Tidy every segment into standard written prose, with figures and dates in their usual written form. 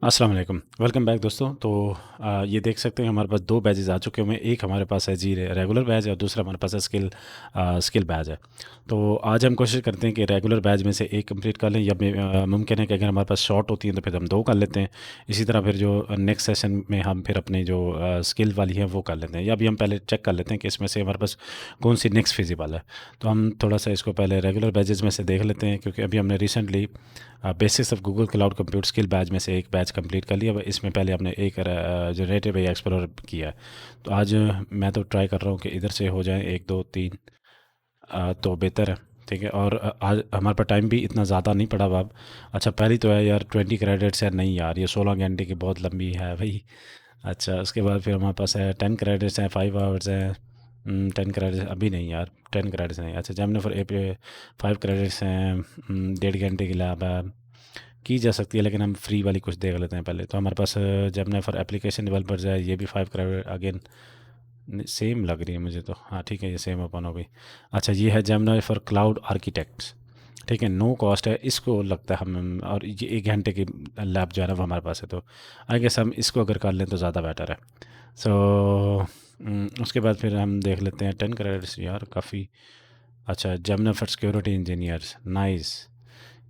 अस्सलाम वालेकुम welcome back दोस्तों। तो ये देख सकते हैं हमारे पास दो बैजेस आ चुके हुए हैं। एक हमारे पास है जी रेगुलर बैज है और दूसरा हमारे पास है स्किल बैज है। तो आज हम कोशिश करते हैं कि रेगुलर बैज में से एक कंप्लीट कर लें या मुमकिन है कि अगर हमारे पास शॉर्ट होती है तो फिर हम दो कर लेते हैं। इसी तरह फिर जो नेक्स्ट सेशन में हम फिर अपने जो स्किल वाली है वो कर लेते हैं, या अभी हम पहले चेक कर लेते हैं कि इसमें से हमारे पास कौन सी नेक्स्ट फिजिबल है। तो हम थोड़ा सा इसको पहले रेगुलर बैजेस में से देख लेते हैं, क्योंकि अभी हमने recently basics of Google cloud computer skill batch में से एक बैच कंप्लीट कर लिया। इसमें पहले हमने एक जनरेटिव एआई एक्सप्लोरर किया है। तो आज मैं तो ट्राई कर रहा हूँ कि इधर से हो जाए एक दो तीन, तो बेहतर है। ठीक है, और आज हमारे पास टाइम भी इतना ज़्यादा नहीं पड़ा हुआ अब। अच्छा, पहली तो है यार 20 क्रेडिट्स है। नहीं यार, ये 16 घंटे की बहुत लंबी है भाई। अच्छा, उसके बाद फिर हमारे पास है 10 क्रेडिट्स हैं, 5 आवर्स हैं। 10 क्रेडिट्स अभी नहीं यार, 10 क्रेडिट्स नहीं। अच्छा, जैमना फॉर ए पे 5 क्रेडिट्स हैं। 1.5 घंटे की लैब है, की जा सकती है, लेकिन हम फ्री वाली कुछ देख लेते हैं पहले। तो हमारे पास जैमना फॉर एप्लीकेशन डेवलपर्स है, ये भी 5 क्रेडिट अगेन सेम लग रही है मुझे तो। हाँ ठीक है, ये सेम ओपन हो गई। अच्छा, ये है जैमना फॉर क्लाउड आर्किटेक्ट्स। ठीक है, नो कॉस्ट है, इसको लगता है हम, और ये 1 घंटे की लैब जो है ना वो हमारे पास है। तो आई गेस हम इसको अगर कर लें तो ज़्यादा बेटर है। सो उसके बाद फिर हम देख लेते हैं 10 क्रेडिट्स यार, काफ़ी। अच्छा, Jamuna for security engineers, nice.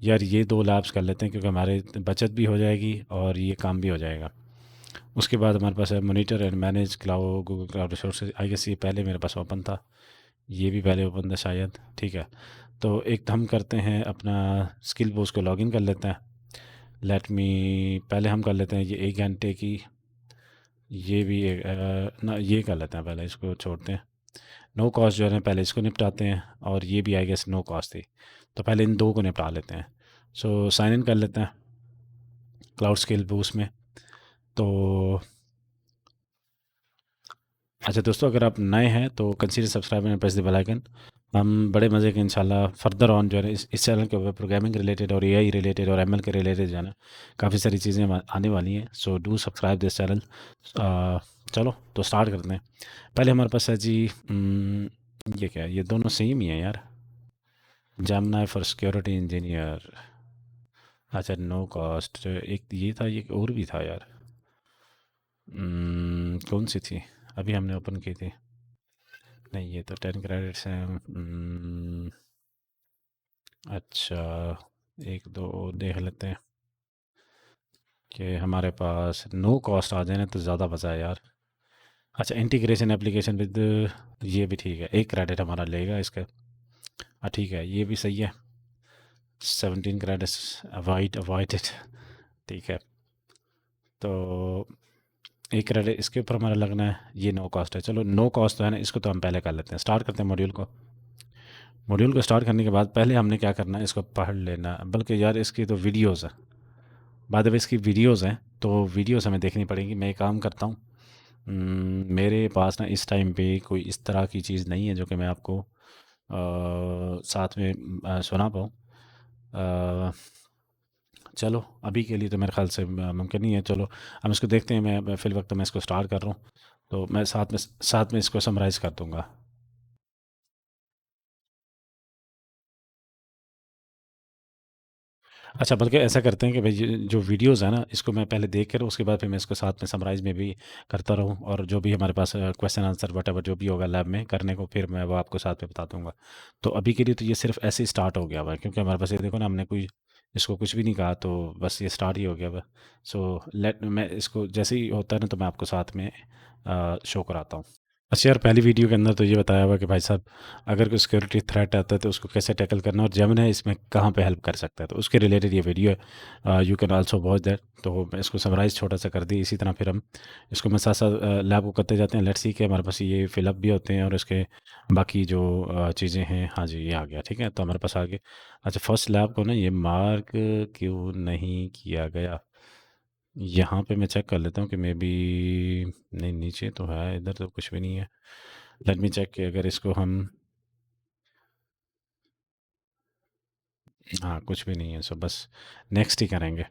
यार ये दो लैब्स कर लेते हैं, क्योंकि हमारे बचत भी हो जाएगी और ये काम भी हो जाएगा। उसके बाद हमारे पास है monitor and manage cloud Google cloud resources. I guess ये पहले मेरे पास ओपन था, ये भी पहले ओपन था शायद। ठीक है, तो एक हम करते हैं अपना स्किल पोस्ट को लॉगिन कर लेते हैं। लेट मी पहले हम कर लेते हैं ये 1 घंटे की। ये भी ना, ये कर लेते हैं पहले, इसको छोड़ते हैं। नो कॉस्ट जो है ना, पहले इसको निपटाते हैं, और ये भी आई गेस नो कॉस्ट थी। तो पहले इन दो को निपटा लेते हैं। सो साइन इन कर लेते हैं क्लाउड स्किल बूस्ट में। तो अच्छा दोस्तों, अगर आप नए हैं तो consider subscribe and press the bell icon. हम बड़े मज़े के इंशाल्लाह फर्दर ऑन जो है ना इस चैनल के ऊपर प्रोग्रामिंग रिलेटेड और एआई रिलेटेड और एमएल के रिलेटेड जो है ना काफ़ी सारी चीज़ें आने वाली हैं। So do subscribe this channel. चलो तो स्टार्ट करते हैं। पहले हमारे पास है जी ये क्या है, ये दोनों सेम ही है यार। जामना फॉर सिक्योरिटी इंजीनियर। अच्छा, नो कॉस्ट एक ये था, ये और भी था यार। कौन सी थी, अभी हमने ओपन की थी। नहीं, ये तो 10 क्रेडिट्स हैं। अच्छा, एक दो और देख लेते हैं कि हमारे पास नो कॉस्ट आ जाए ना तो ज़्यादा मज़ा है यार। अच्छा, इंटीग्रेशन एप्लीकेशन विद, ये भी ठीक है, 1 क्रेडिट हमारा लेगा इसका। हाँ ठीक है, ये भी सही है। 17 क्रेडिट्स अवॉइडेड। ठीक है, तो 1 क्रेडिट इसके ऊपर हमारा लगना है। ये नो कॉस्ट है, चलो नो कॉस्ट तो है ना, इसको तो हम पहले कर लेते हैं। स्टार्ट करते हैं मॉड्यूल को। मॉड्यूल को स्टार्ट करने के बाद पहले हमने क्या करना है, इसको पढ़ लेना। बल्कि यार इसकी तो वीडियोज़ है, बाद में इसकी वीडियोज़ हैं, तो वीडियोज़ हमें देखनी पड़ेगी। मैं एक काम करता हूँ, मेरे पास ना इस टाइम पे कोई इस तरह की चीज़ नहीं है जो कि मैं आपको साथ में सुना पाऊँ। अ, चलो अभी के लिए तो मेरे ख्याल से मुमकिन नहीं है। चलो हम इसको देखते हैं। मैं फिल वक्त मैं इसको स्टार्ट कर रहा हूँ, तो मैं साथ में इसको समराइज़ कर दूँगा। अच्छा, बल्कि ऐसा करते हैं कि भाई ये जो वीडियोज़ है ना, इसको मैं पहले देख कर उसके बाद फिर मैं इसको साथ में समराइज़ में भी करता रहूँ, और जो भी हमारे पास क्वेश्चन आंसर वटेवर जो भी होगा लैब में करने को, फिर मैं वो आपको साथ में बता दूँगा। तो अभी के लिए तो ये सिर्फ़ ऐसे ही स्टार्ट हो गया हुआ है, क्योंकि हमारे पास ये देखो ना, हमने कोई इसको कुछ भी नहीं कहा, तो बस ये स्टार्ट ही हो गया हुआ है। सो लेट मैं इसको जैसे ही होता है ना तो मैं आपको साथ में शो कराता हूँ। अच्छा यार, पहली वीडियो के अंदर तो ये बताया हुआ कि भाई साहब, अगर कोई सिक्योरिटी थ्रेट आता है तो उसको कैसे टैकल करना, और जेमिनी इसमें कहाँ पे हेल्प कर सकता है, तो उसके रिलेटेड ये वीडियो है। You can also watch that. तो मैं इसको समराइज़ छोटा सा कर दी। इसी तरह फिर हम इसको मैं साथ साथ लैब को करते जाते हैं। लेट्स सी के हमारे पास ये फिलअप भी होते हैं, और इसके बाकी जो चीज़ें हैं। हाँ जी, ये आ गया। ठीक है, तो हमारे पास आ गए। अच्छा, फर्स्ट लैब को ना ये मार्क क्यों नहीं किया गया, यहाँ पे मैं चेक कर लेता हूँ कि मे बी, नहीं नीचे तो है, इधर तो कुछ भी नहीं है। लेट मी चेक कि अगर इसको हम, हाँ कुछ भी नहीं है, सो बस नेक्स्ट ही करेंगे।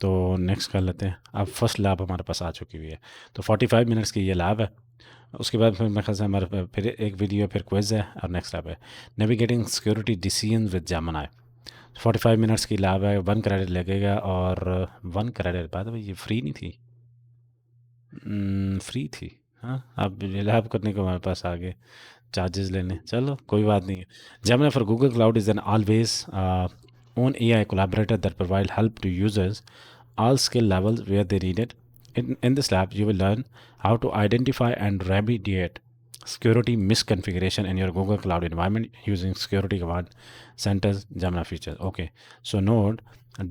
तो नेक्स्ट कर लेते हैं। अब फर्स्ट लैब हमारे पास आ चुकी हुई है। तो 45 मिनट्स की ये लैब है। उसके बाद फिर मेरे ख्याल से हमारे फिर एक वीडियो, फिर क्विज़ है, और नेक्स्ट लैब है navigating security decision with Gemini. 45 minutes की लैब है, 1 क्रेडिट लगेगा और 1 क्रेडिट बाद भाई ये फ्री नहीं थी, फ्री थी। हाँ, अब लैब करने को हमारे पास आ गए चार्जेस लेने, चलो कोई बात नहीं है। Gemini for Google Cloud is an always own AI collaborator that provide help to users all skill levels where they need it. In this lab, you will learn how to identify and remediate security misconfiguration in your Google Cloud environment using Security Command Center's Gemini features. Okay, so note,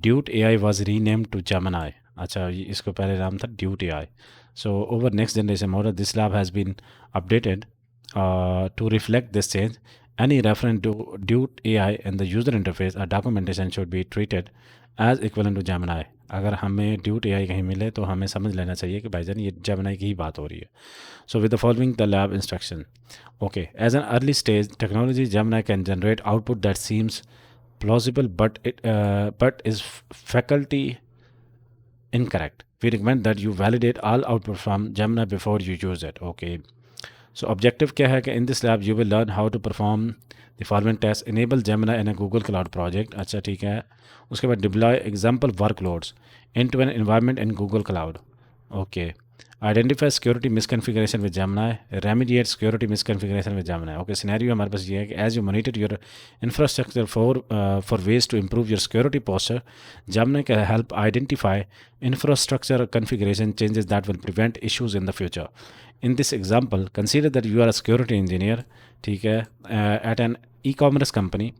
Duet AI was renamed to Gemini. अच्छा, इसको पहले नाम था Duet AI. So over next generation model, this lab has been updated to reflect this change. Any reference to Duet AI in the user interface or documentation should be treated as equivalent to Gemini. अगर हमें Duet AI कहीं मिले तो हमें समझ लेना चाहिए कि भाईजान ये Gemini की ही बात हो रही है. So with the following the lab instruction. Okay, as an early stage technology, Gemini can generate output that seems plausible but is faculty incorrect. We recommend that you validate all output from Gemini before you use it. Okay. So objective क्या है कि in this lab you will learn how to perform the following tests. Enable Gemini in a Google Cloud project. अच्छा ठीक है. उसके बाद deploy example workloads into an environment in Google Cloud. Okay. Identify security misconfiguration with Gemini. Remediate security misconfiguration with Gemini. Okay. Scenario हमारे पास ये है कि as you monitor your infrastructure for ways to improve your security posture, Gemini can help identify infrastructure configuration changes that will prevent issues in the future. In this example, consider that you are a security engineer, ठीक है, at an e-commerce company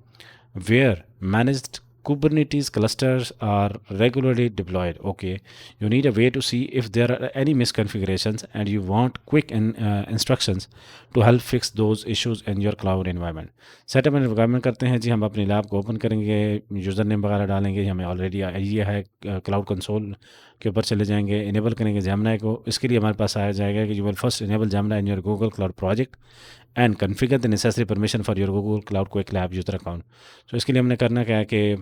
where managed Kubernetes clusters are regularly deployed. Okay, you need a way to see if there are any misconfigurations and you want quick instructions to help fix those issues in your cloud environment. Setup and requirement करते हैं जी, हम अपनी lab को open करेंगे, user name वगैरह डालेंगे, हमें already idea है, क्लाउड कंसोल के ऊपर चले जाएंगे, इनेबल करेंगे Gemini को. इसके लिए हमारे पास आया जाएगा कि you will first enable Gemini in your Google cloud project and configure the necessary permission for your Google cloud quick lab user account. तो इसके लिए हमने करना क्या है कि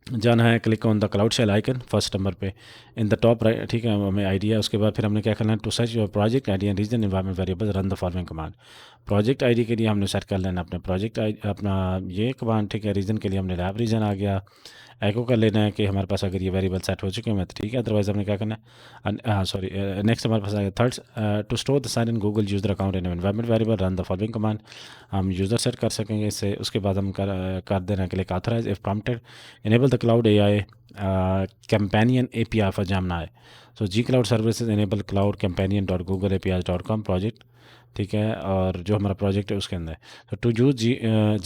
जाना है, click on the cloud shell icon first number पे इन द टॉप राइट, ठीक है, हमें आइडिया. उसके बाद फिर हमने क्या करना है, to search your project ID and region environment variable run the following command. Project ID के लिए हमने सेट कर लेना अपने प्रोजेक्ट अपना ये कमांड, ठीक है. रीजन के लिए हमने लैब रीजन आ गया. एको कर लेना है कि हमारे पास अगर ये वेरिएबल सेट हो चुके हैं तो ठीक है, अदरवाइज हमने क्या करना है, सॉरी नेक्स्ट हमारे पास आ गया third, to store the sign in Google user account in environment variable run the following command. हम यूज़र सेट कर सकेंगे इससे. उसके बाद हम कर देना click authorize if prompted. Enable the cloud AI companion API for Gemini. So G Cloud Services enable cloud companion dot google apis.com project, ठीक है. और जो हमारा प्रोजेक्ट है उसके अंदर, तो to use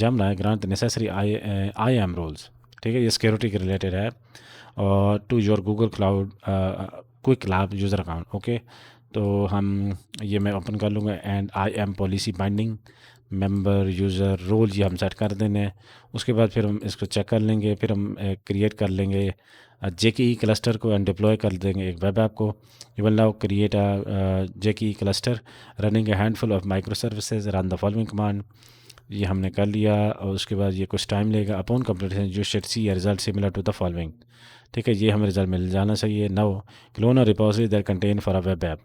Gemini grant the necessary IAM rules, ठीक है. ये सिक्योरिटी के रिलेटेड है. और to your Google cloud quick lab user account. Okay, तो हम ये मैं ओपन कर लूँगा and IAM policy binding member user role ये हम सेट कर देने हैं. उसके बाद फिर हम इसको चेक कर लेंगे, फिर हम क्रिएट कर लेंगे JKE क्लस्टर को एंड डिप्लॉय कर देंगे एक वेब ऐप को. You will now create a JKE cluster running A handful of micro services run the following command. ये हमने कर लिया और उसके बाद ये कुछ टाइम लेगा. Upon completion you should see a result similar to the following, ठीक है. ये हमें रिजल्ट मिल जाना चाहिए. Now clone a repository that contain for a web app.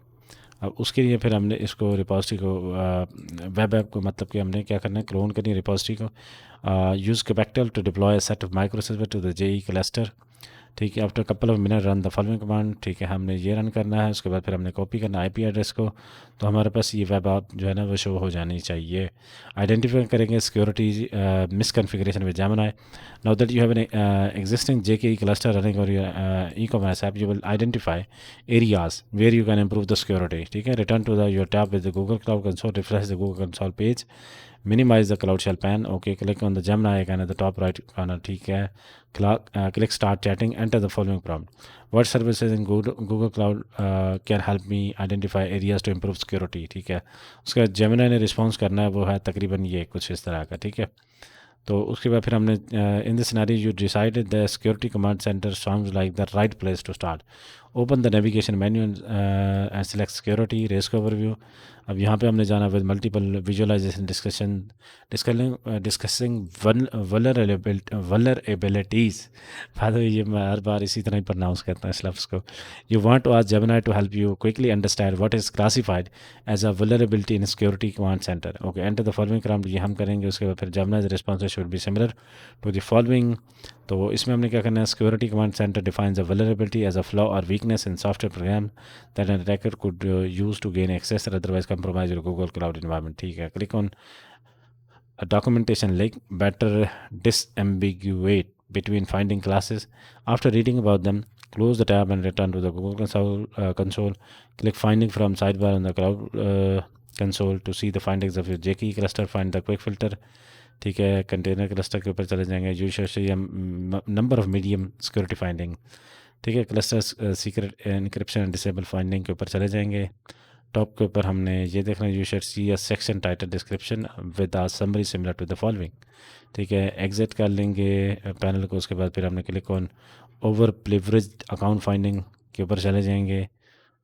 अब उसके लिए फिर हमने इसको रिपोजिटरी को वेब ऐप को मतलब कि हमने क्या करना है, क्लोन करनी है रिपोजिटरी को. Use capital to deploy set of micro server to the JKE cluster, ठीक है. After couple of minute run the following command, ठीक है. हमने ये रन करना है. उसके बाद फिर हमने कॉपी करना है IP एड्रेस को, तो हमारे पास ये वेब ऐप जो है ना वो शो हो जानी चाहिए. आइडेंटिफाई करेंगे security misconfiguration with Gemini. Now that you have an existing JKE cluster running on your e-commerce app, you will identify areas where you can improve the security, ठीक है. Return to your tab with the Google Cloud Console, refresh the Google Console page, minimize the Cloud Shell pan. Okay, click on the Gemini icon at the top right corner, ठीक है. Click start chatting, enter the following prompt. What services in Google Cloud can help me identify areas to improve security, ठीक है. उसके बाद Gemini ने response करना है, वो है तकरीबन ये कुछ इस तरह का, ठीक है. तो उसके बाद फिर हमने in this scenario you decided the security command center sounds like the right place to start. Open the navigation menu and select security risk overview. अब यहाँ पे हमने जाना with multiple visualization discussing vulnerabilities. बाद में ये मैं हर बार इसी तरह ही प्रोनाउंस करता हूँ इस लफ्ज़ को। You want to ask Gemini to help you quickly understand what is classified as a vulnerability in security command center. Okay, enter the following command, ये हम करेंगे। उसके बाद फिर Gemini's response should be similar to the following. तो इसमें हमने क्या करना है, security command center defines a vulnerability as a flaw और weakness in software program that an attacker could use to gain access और otherwise compromise your Google cloud environment. ठीक है, click on a documentation link better disambiguate between finding classes. After reading about them, close the tab and return to the Google console. Click finding from sidebar on the cloud console to see the findings of your JKE cluster. Find the quick filter. ठीक है, container cluster के ऊपर चले जाएंगे। User या number of medium security finding. ठीक है, cluster secret encryption disable finding के ऊपर चले जाएंगे। टॉप के ऊपर हमने ये देखना है, you should see a section title description with a summary similar to the following. ठीक है, एग्जिट कर लेंगे पैनल को। उसके बाद फिर हमने click on over privileged account finding के ऊपर चले जाएंगे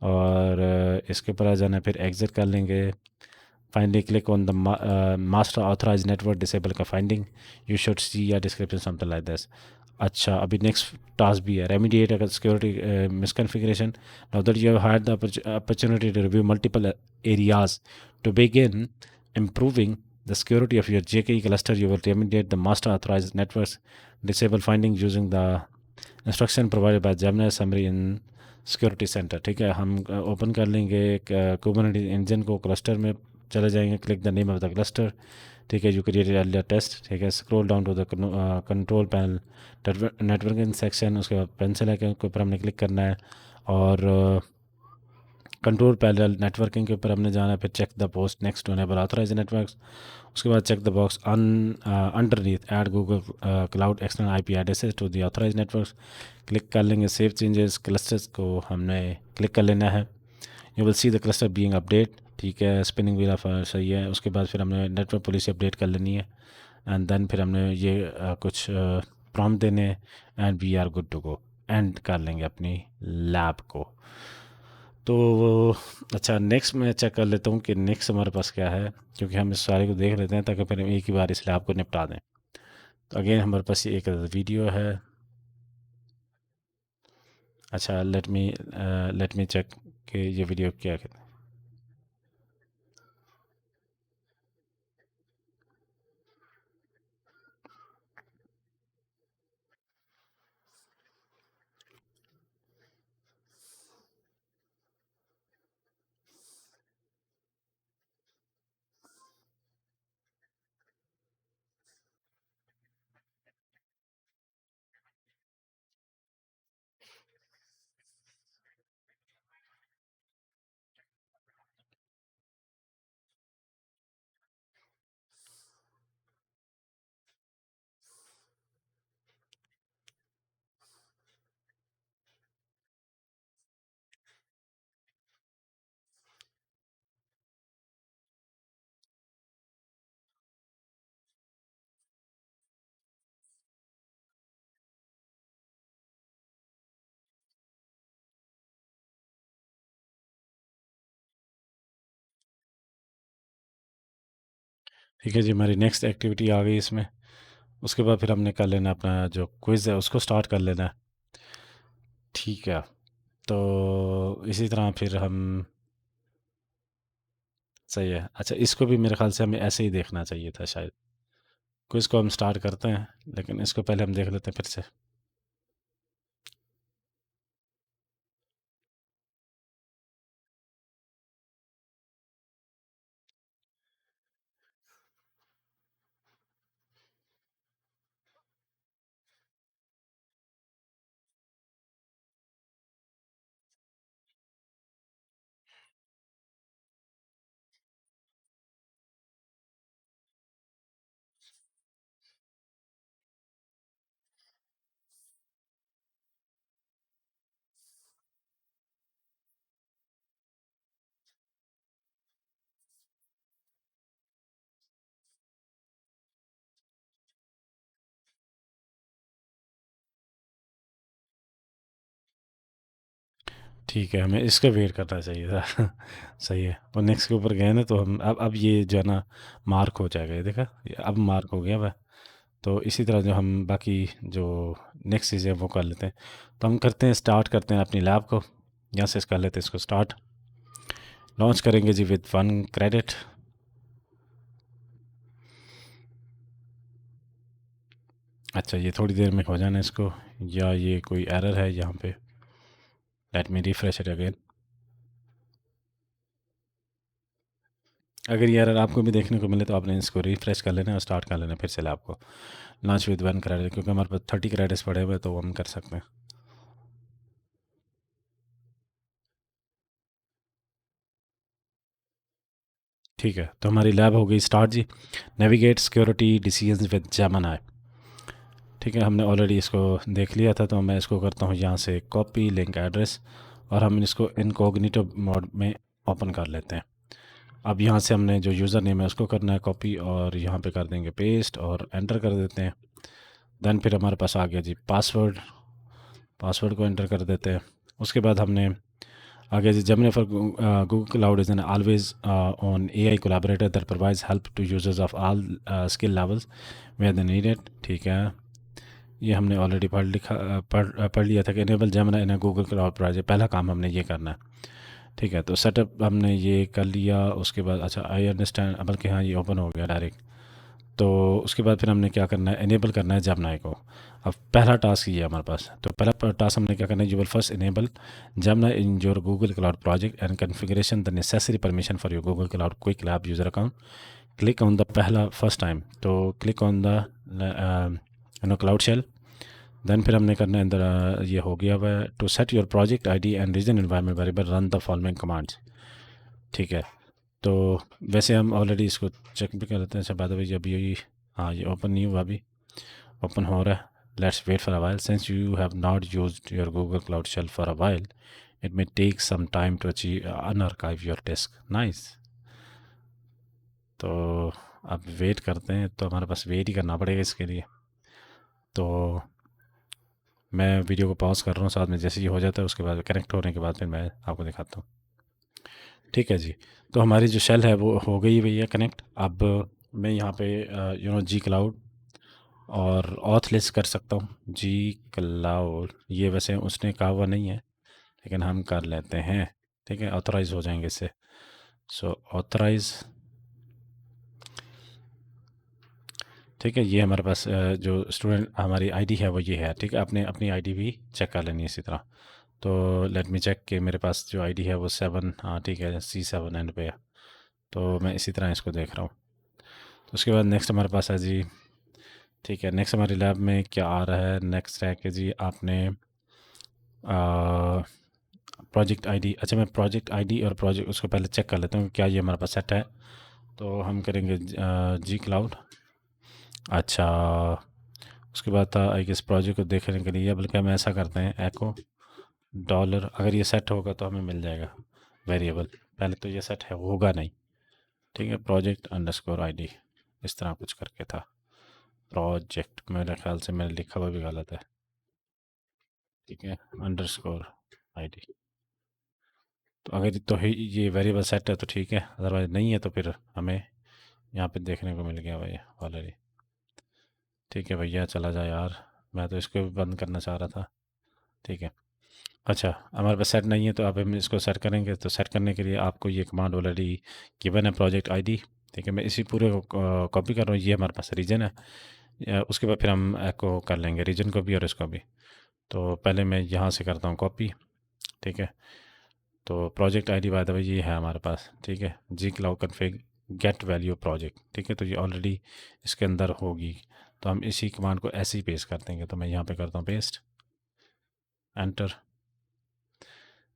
और इसके ऊपर आ जाना है, फिर एग्जिट कर लेंगे। Finally click on the master authorize network disable का फाइंडिंग। यू शुड सी या डिस्क्रिप्शन समथिंग लाइक दिस। अच्छा, अभी नेक्स्ट टास्क भी है, रेमीडिएट अगर security misconfiguration. Now that you have had the opportunity to review multiple areas to begin improving the security of your JKE cluster, you will remediate the master authorized networks disable finding using the instruction provided by Gemini summary in security centre. ठीक है, हम open कर लेंगे Kubernetes engine को, cluster में चले जाएंगे। Click the name of the cluster. ठीक है, यू क्रिएट अर्लियर टेस्ट। ठीक है, scroll down to the control panel networking section. उसके बाद पेंसिल आइकन के ऊपर हमने क्लिक करना है और कंट्रोल पैनल नेटवर्किंग के ऊपर हमने जाना है। फिर check the post next to enable authorize networks. उसके बाद check the box underneath add Google cloud external IP addresses to the authorize networks. Click कर लेंगे। सेव चेंजेस क्लस्टर्स को हमने क्लिक कर लेना है। You will see the cluster being update. ठीक है, स्पिनिंग व्हील ऑफ सही है। उसके बाद फिर हमने नेटवर्क पॉलिसी अपडेट कर लेनी है एंड देन फिर हमने ये कुछ प्रॉम्प्ट देने and we are good to go. End कर लेंगे अपनी लैब को। तो अच्छा, नेक्स्ट मैं चेक कर लेता हूँ कि नेक्स्ट हमारे पास क्या है, क्योंकि हम इस सारे को देख लेते हैं ताकि फिर हम एक ही बार इस लैब को निपटा दें। तो अगेन हमारे पास ये एक वीडियो है। अच्छा, लेट मी चेक कि ये वीडियो क्या है। ठीक है जी, हमारी नेक्स्ट एक्टिविटी आ गई इसमें। उसके बाद फिर हमने कर लेना अपना जो क्विज़ है उसको स्टार्ट कर लेना है। ठीक है, तो इसी तरह फिर हम सही है। अच्छा, इसको भी मेरे ख्याल से हमें ऐसे ही देखना चाहिए था शायद। क्विज़ को हम स्टार्ट करते हैं, लेकिन इसको पहले हम देख लेते हैं फिर से। ठीक है, हमें इसका वेट करना चाहिए था। सही है, और नेक्स्ट के ऊपर गए ना तो हम अब ये जो है ना मार्क हो जाएगा, ये देखा, ये अब मार्क हो गया वह। तो इसी तरह जो हम बाकी जो नेक्स्ट चीज़ें वो कर लेते हैं। तो हम करते हैं, स्टार्ट करते हैं अपनी लैब को, यहाँ से कर लेते हैं इसको स्टार्ट। लॉन्च करेंगे जी विद 1 क्रेडिट। अच्छा, ये थोड़ी देर में हो जाना इसको, या ये कोई एरर है यहाँ पे। Let me refresh it again. अगर ये एरर आपको भी देखने को मिले तो आपने इसको रिफ्रेश कर लेना और स्टार्ट कर लेना फिर से लैब को। लॉन्च विद 1 क्रेडिट, क्योंकि हमारे पास 30 क्रेडिट्स पड़े हुए हैं, तो वो हम कर सकते हैं। ठीक है, तो हमारी लैब हो गई start ji. Navigate security decisions with Gemini. ठीक है, हमने ऑलरेडी इसको देख लिया था, तो मैं इसको करता हूँ यहाँ से कॉपी लिंक एड्रेस, और हम इसको इनकॉग्निटो मोड में ओपन कर लेते हैं। अब यहाँ से हमने जो यूज़र नेम है उसको करना है कॉपी, और यहाँ पे कर देंगे पेस्ट और एंटर कर देते हैं। देन फिर हमारे पास आ गया जी पासवर्ड। पासवर्ड को एंटर कर देते हैं। उसके बाद हमने आगे जी, Gemini for Google Cloud is an always on AI collaborator that provides help to users of all skill levels where they need it। ठीक है, ये हमने ऑलरेडी पढ़ लिया था कि enable Gemini in Google cloud project, पहला काम हमने ये करना है। ठीक है, तो सेटअप हमने ये कर लिया। उसके बाद अच्छा आई अंडरस्टैंड, बल्कि हाँ ये ओपन हो गया डायरेक्ट। तो उसके बाद फिर हमने क्या करना है, इनेबल करना है जेमिनी को। अब पहला टास्क ये है हमारे पास, तो पहला टास्क हमने क्या करना है, you will first enable Gemini in your Google cloud project and configuration the necessary permission for your Google cloud quick lab user account. Click on the पहला फर्स्ट टाइम, तो click on the cloud shell. Then फिर हमने करना है अंदर, ये हो गया हुआ है, to set your project ID and region environment variable run the following commands. ठीक है, तो वैसे हम ऑलरेडी इसको चेक भी कर लेते हैं। अच्छा बात है, जब यही, हाँ ये ओपन नहीं हुआ अभी, ओपन हो रहा है। Let's wait for a while since you have not used your Google Cloud Shell for a while, it may take some time to achieve unarchive your disk. Nice. तो अब वेट करते हैं, तो हमारे पास वेट ही करना पड़ेगा इसके लिए। तो मैं वीडियो को पॉज कर रहा हूँ, साथ में जैसे ही हो जाता है उसके बाद कनेक्ट होने के बाद फिर मैं आपको दिखाता हूँ। ठीक है जी, तो हमारी जो शेल है वो हो गई भैया कनेक्ट। अब मैं यहाँ पे जी क्लाउड और ऑथ लिस्ट कर सकता हूँ। जी क्लाउड, ये वैसे उसने कहा हुआ नहीं है, लेकिन हम कर लेते हैं। ठीक है, ऑथराइज हो जाएंगे इससे। सो ऑथराइज। ठीक है, ये हमारे पास जो स्टूडेंट हमारी आईडी है वो ये है। ठीक है, आपने अपनी आईडी भी चेक कर लेनी है इसी तरह। तो लेट मी चेक कि मेरे पास जो आईडी है वो 7, हाँ ठीक है, C7 एंड पे है। तो मैं इसी तरह इसको देख रहा हूँ। तो उसके बाद नेक्स्ट हमारे पास है जी, ठीक है, नेक्स्ट हमारी लैब में क्या आ रहा है, नेक्स्ट है कि जी आपने प्रोजेक्ट आईडी। अच्छा, मैं प्रोजेक्ट आईडी और प्रोजेक्ट उसको पहले चेक कर लेता हूँ क्या ये हमारे पास सेट है। तो हम करेंगे जी क्लाउड। अच्छा, उसके बाद था आई गेस प्रोजेक्ट को देखने के लिए, बल्कि हम ऐसा करते हैं एको डॉलर, अगर ये सेट होगा तो हमें मिल जाएगा वेरिएबल। पहले तो ये सेट है, होगा नहीं। ठीक है, प्रोजेक्ट अंडरस्कोर आईडी, इस तरह कुछ करके था। प्रोजेक्ट मेरे ख्याल से मैंने लिखा हुआ भी गलत है। ठीक है, अंडरस्कोर आईडी। तो अगर तो ये वेरिएबल सेट है तो ठीक है, अदरवाइज नहीं है तो फिर हमें यहाँ पे देखने को मिल गया भाई ऑलरेडी। ठीक है भैया, चला जा यार, मैं तो इसको भी बंद करना चाह रहा था। ठीक है, अच्छा हमारे पास सेट नहीं है, तो अब हम इसको सेट करेंगे। तो सेट करने के लिए आपको ये कमांड ऑलरेडी गिवन है, प्रोजेक्ट आईडी। ठीक है, मैं इसी पूरे को कॉपी कर रहा हूँ, ये हमारे पास रीजन है। उसके बाद फिर हम एको कर लेंगे रीजन को भी और इसको भी। तो पहले मैं यहाँ से करता हूँ कॉपी। ठीक है, तो project ID by the way ये है हमारे पास। ठीक है, G cloud config get value project. ठीक है, तो ये ऑलरेडी इसके अंदर होगी, तो हम इसी कमांड को ऐसे ही पेस्ट कर देंगे। तो मैं यहाँ पे करता हूँ paste, enter.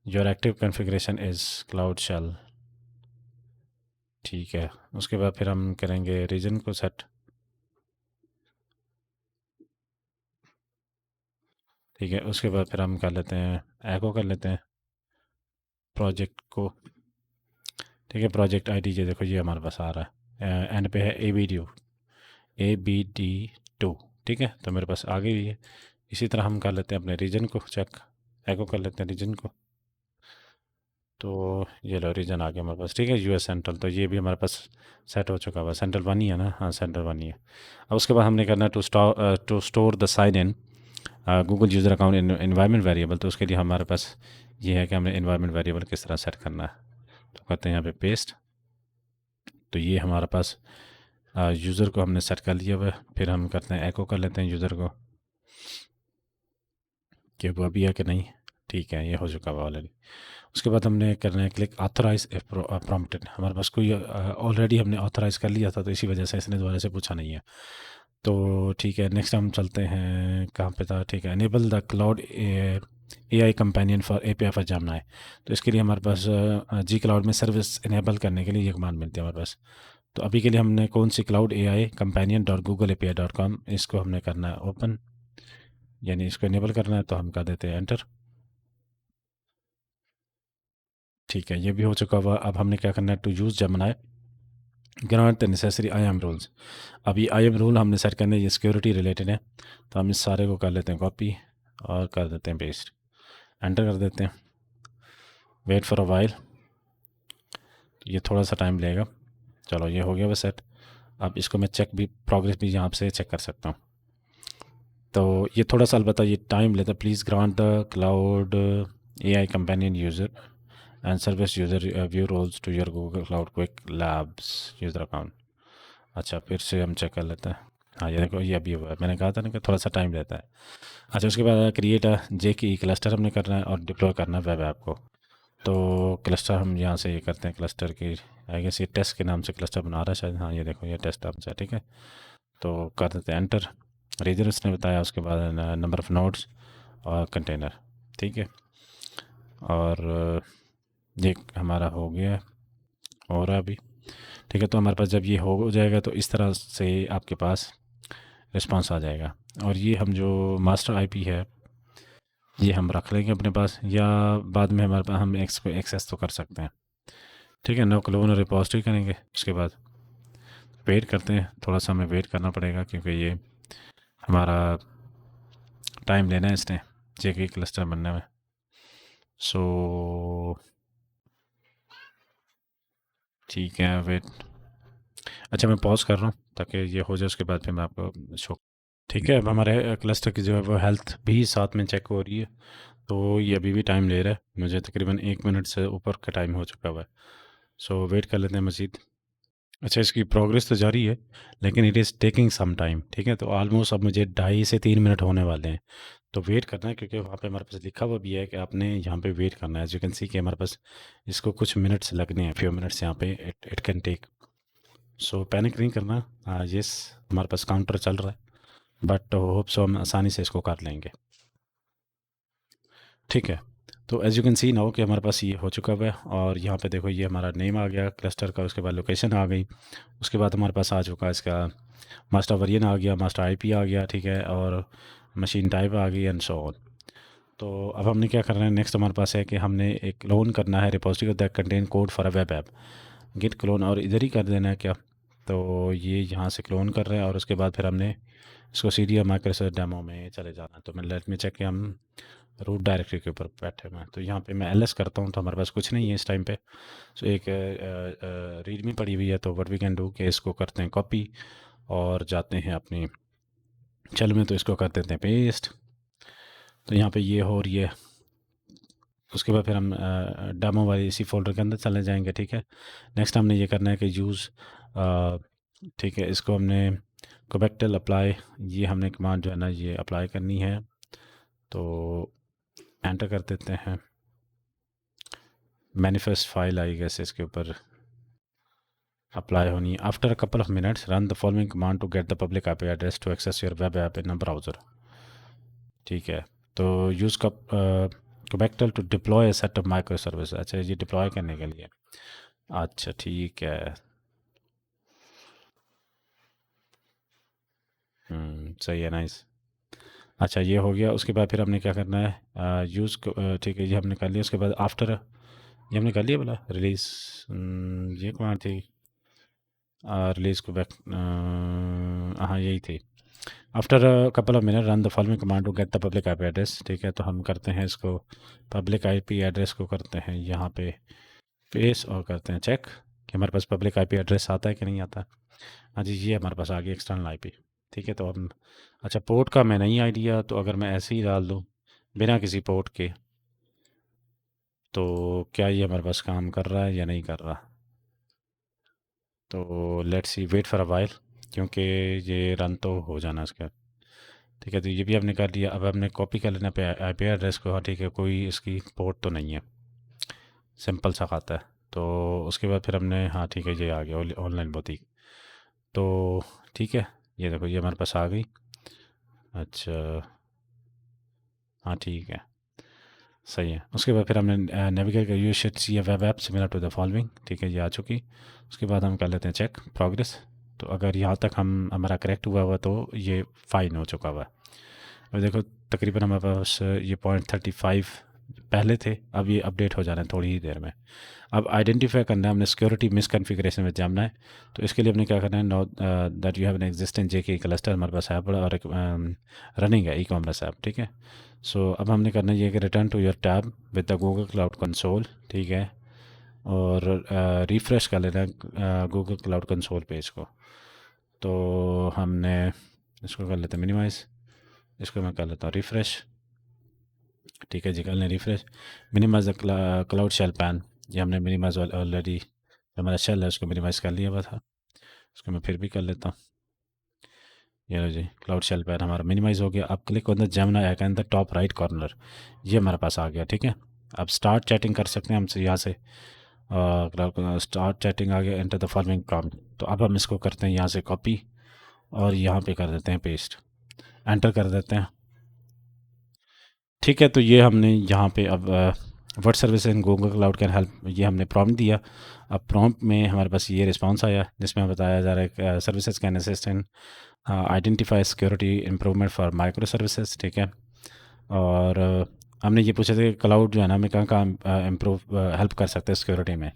Your active configuration is cloud shell. ठीक है, उसके बाद फिर हम करेंगे रीजन को सेट। ठीक है, उसके बाद फिर हम कर लेते हैं एको कर लेते हैं प्रोजेक्ट को। ठीक है, प्रोजेक्ट आईडी ये देखो ये हमारे पास आ रहा है, एंड पे है ABD2। ठीक है, तो मेरे पास आ गई है। इसी तरह हम कर लेते हैं अपने रीजन को चेक, एको कर लेते हैं रीजन को। तो ये लो रीजन आ गया हमारे पास, ठीक है, यूएस सेंट्रल। तो ये भी हमारे पास सेट हो चुका हुआ, सेंट्रल वन ही है ना, हाँ सेंट्रल वन ही है। अब उसके बाद हमने करना है to store the sign in Google user account in environment variable. तो उसके लिए हमारे पास ये है कि हमें इन्वायरमेंट वेरिएबल किस तरह सेट करना है। तो करते हैं यहाँ पे पेस्ट। तो ये हमारे पास यूज़र को हमने सेट कर लिया हुआ है। फिर हम करते हैं एको कर लेते हैं यूज़र को कि वो अभी है कि नहीं। ठीक है, ये हो चुका हुआ ऑलरेडी। उसके बाद हमने करना है क्लिक ऑथराइज प्रॉम्प्टेड। हमारे पास कोई ऑलरेडी हमने ऑथराइज़ कर लिया था, तो इसी वजह से इसने दोबारा से पूछा नहीं है। तो ठीक है, नेक्स्ट हम चलते हैं कहाँ पे था, ठीक है, enable the cloud A I companion for A P I for Gemini. तो इसके लिए हमारे पास जी क्लाउड में सर्विस इनेबल करने के लिए ये कमांड मिलती है हमारे पास। तो अभी के लिए हमने कौन सी cloud A I companion dot Google A P I dot com, इसको हमने करना है ओपन, यानी इसको इनेबल करना है। तो हम कर देते हैं एंटर। ठीक है, ये भी हो चुका हुआ। अब हमने क्या करना है, to use Gemini grant the necessary IAM rules. अब ये आई एम रूल हमने सेट करने, ये सिक्योरिटी रिलेटेड है। तो हम इस सारे को कर लेते हैं कॉपी और कर देते हैं पेस्ट, एंटर कर देते हैं। वेट फॉर अ वाइल, ये थोड़ा सा टाइम लेगा। चलो ये हो गया बस सेट। अब इसको मैं चेक भी, प्रोग्रेस भी यहाँ से चेक कर सकता हूँ। तो ये थोड़ा सा अलबत्ता ये टाइम लेता है। Please grant the cloud A I companion user and service user view roles to your Google cloud quick labs user account. अच्छा, फिर से हम चेक कर लेते हैं। हाँ ये देखो, ये अभी हुआ है। मैंने कहा था ना कि थोड़ा सा टाइम लेता है। अच्छा, उसके बाद क्रिएट अ जे की क्लस्टर हमने करना है और डिप्लॉय करना है वेब ऐप को। तो क्लस्टर हम यहाँ से ये करते हैं, क्लस्टर की आई गेस ये टेस्ट के नाम से क्लस्टर बना रहा है शायद। हाँ ये देखो, ये टेस्ट नाम से, ठीक है। तो कर देते हैं एंटर। रीजन उसने बताया, उसके बाद नंबर ऑफ़ नोड्स और कंटेनर, ठीक है। और ये हमारा हो गया है, हो रहा है अभी, ठीक है। तो हमारे पास जब ये हो जाएगा तो इस तरह से आपके पास रिस्पांस आ जाएगा। और ये हम जो मास्टर आईपी है ये हम रख लेंगे अपने पास, या बाद में हमारे पास हम एक्सेस तो कर सकते हैं, ठीक है। नो क्लोन रिपोजिटरी करेंगे। उसके बाद वेट करते हैं, थोड़ा सा हमें वेट करना पड़ेगा क्योंकि ये हमारा टाइम लेना है इसने जेके क्लस्टर बनने में। सो ठीक है, वेट। अच्छा, मैं पॉज कर रहा हूँ ताकि ये हो जाए, उसके बाद फिर मैं आपको शो। ठीक है, अब हमारे क्लस्टर की जो है वो हेल्थ भी साथ में चेक हो रही है। तो ये अभी भी टाइम ले रहा है, मुझे तकरीबन 1 मिनट से ऊपर का टाइम हो चुका हुआ है। सो वेट कर लेते हैं मज़ीद। अच्छा, इसकी प्रोग्रेस तो जारी है लेकिन it is taking some time, ठीक है। तो ऑलमोस्ट अब मुझे 2.5 से 3 मिनट होने वाले हैं। तो वेट करना है क्योंकि वहाँ पे हमारे पास लिखा हुआ भी है कि आपने यहाँ पे वेट करना है। एज यू कैन सी कि हमारे पास इसको कुछ मिनट्स लगने हैं, फ्यू मिनट्स यहाँ पे it can take. So panic नहीं करना। यस, हमारे पास काउंटर चल रहा है, बट होप सो हम आसानी से इसको कर लेंगे, ठीक है। तो as you can see now कि हमारे पास ये हो चुका हुआ है। और यहाँ पे देखो, ये हमारा नेम आ गया क्लस्टर का, उसके बाद लोकेशन आ गई, उसके बाद हमारे पास आ चुका है इसका मास्टर वेरिएंट आ गया, मास्टर आईपी आ गया, ठीक है, और मशीन टाइप आ गई एंड सो ऑन। तो अब हमने क्या करना है, नेक्स्ट हमारे पास है कि हमने एक क्लोन करना है repository that contain code for a web app, git clone, और इधर ही कर देना है क्या। तो ये यहाँ से क्लोन कर रहे हैं और उसके बाद फिर हमने इसको सी डी माइक्रोसॉफ्ट डेमो में चले जाना है। तो मैं लेट में चेक कि हम रूट डायरेक्टरी के ऊपर बैठे हुए हैं। तो यहाँ पे मैं एल एस करता हूँ, तो हमारे पास कुछ नहीं है इस टाइम पे। सो एक रीडमी पड़ी हुई है, तो व्हाट वी कैन डू कि इसको करते हैं कॉपी और जाते हैं अपनी चल में, तो इसको कर देते हैं पेस्ट। तो यहाँ पे ये हो रही है। उसके बाद फिर हम डेमो वाली इसी फोल्डर के अंदर चले जाएंगे, ठीक है। नेक्स्ट हमने ये करना है कि यूज़, ठीक है, इसको हमने कोबेक्टल अप्लाई, ये हमने कमांड जो है ना ये अप्लाई करनी है। तो एंटर कर देते हैं। मैनिफेस्ट फाइल आई गैस इसके ऊपर अप्लाई होनी है। After a couple of minutes run the following command to get the public IP address to access your web app in a browser, ठीक है। तो use kubectl to deploy set of micro service. अच्छा, ये deploy करने के लिए, अच्छा ठीक है। सही है, नाइस। अच्छा, ये हो गया। उसके बाद फिर हमने क्या करना है, यूज़, ठीक है, ये हमने कर लिया। उसके बाद आफ्टर, ये हमने कर लिया बोला रिलीज़, ये कहाँ थी, रिलीज़ को बैक, हाँ यही थी। After a couple of minute run the following command to get the public IP address. ठीक है, तो हम करते हैं इसको, पब्लिक आईपी एड्रेस को करते हैं यहाँ पे पेस्ट और करते हैं चेक कि हमारे पास पब्लिक आईपी एड्रेस आता है कि नहीं आता। हाँ जी, ये हमारे पास आ गया एक्सटर्नल आईपी। ठीक है, तो हम, अच्छा पोर्ट का मैं नहीं आइडिया, तो अगर मैं ऐसे ही डाल दूँ बिना किसी पोर्ट के, तो क्या ये हमारे पास काम कर रहा है या नहीं कर रहा। तो let's see, wait for a while, क्योंकि ये रन तो हो जाना इसका। ठीक है, तो ये भी हमने कर लिया। अब हमने कॉपी कर लेना पे आईपी एड्रेस को। हाँ ठीक है, कोई इसकी पोर्ट तो नहीं है, सिंपल सा खाता है। तो उसके बाद फिर हमने, हाँ ठीक है, ये आ गया ऑनलाइन बुटीक। तो ठीक है, ये देखो ये हमारे पास आ गई। अच्छा, हाँ ठीक है, सही है। उसके बाद फिर हमने नेविगेट कर, you should see a web app similar to the following. ठीक है, ये आ चुकी। उसके बाद हम कर लेते हैं चेक प्रोग्रेस। तो अगर यहाँ तक हम हमारा करेक्ट हुआ हुआ तो ये फाइन हो चुका हुआ है। और देखो तकरीबन हमारे पास ये 0.35 पहले थे, अब ये अपडेट हो जाना है थोड़ी ही देर में। अब आइडेंटिफाई करना है हमने, सिक्योरिटी मिस कॉन्फ़िगरेशन में जाना है। तो इसके लिए हमने क्या करना है, know that you have an existing JK cluster हमारे पास है और एक रनिंग है ई कॉमर्स ऐप। ठीक है, सो अब हमने करना ये कि return to your tab with the Google cloud console. ठीक है, और रिफ़्रेश कर लेना गूगल क्लाउड कंसोल पेज को। तो हमने इसको कर लेते हैं मिनिमाइज़, इसको मैं कर लेता हूँ रिफ़्रेश। ठीक है जी, कर लें refresh. Minimize the cloud shell pane, ये हमने मिनिमाइज़ ऑलरेडी, हमारा शेल है उसको मिनिमाइज़ कर लिया हुआ था। उसको मैं फिर भी कर लेता हूँ। ये लो जी, क्लाउड शेल पैन हमारा मिनिमाइज़ हो गया। अब click on the Gemini icon the top right corner, ये हमारे पास आ गया। ठीक है, अब स्टार्ट चैटिंग कर सकते हैं हमसे यहाँ से। स्टार्ट चैटिंग आ गया, एंटर द फॉलोइंग प्रॉम्प्ट। तो अब हम इसको करते हैं यहाँ से कॉपी और यहाँ पे कर देते हैं पेस्ट, एंटर कर देते हैं। ठीक है, तो ये हमने यहाँ पे अब what service in Google cloud can help, ये हमने प्रॉम्प्ट दिया। अब प्रॉम्प्ट में हमारे पास ये रिस्पांस आया जिसमें बताया जा रहा है कि services can assist in identify security improvement for micro services. ठीक है, और हमने ये पूछा था कि क्लाउड जो है ना हमें कहाँ कहाँ इम्प्रूव हेल्प कर सकते हैं सिक्योरिटी में।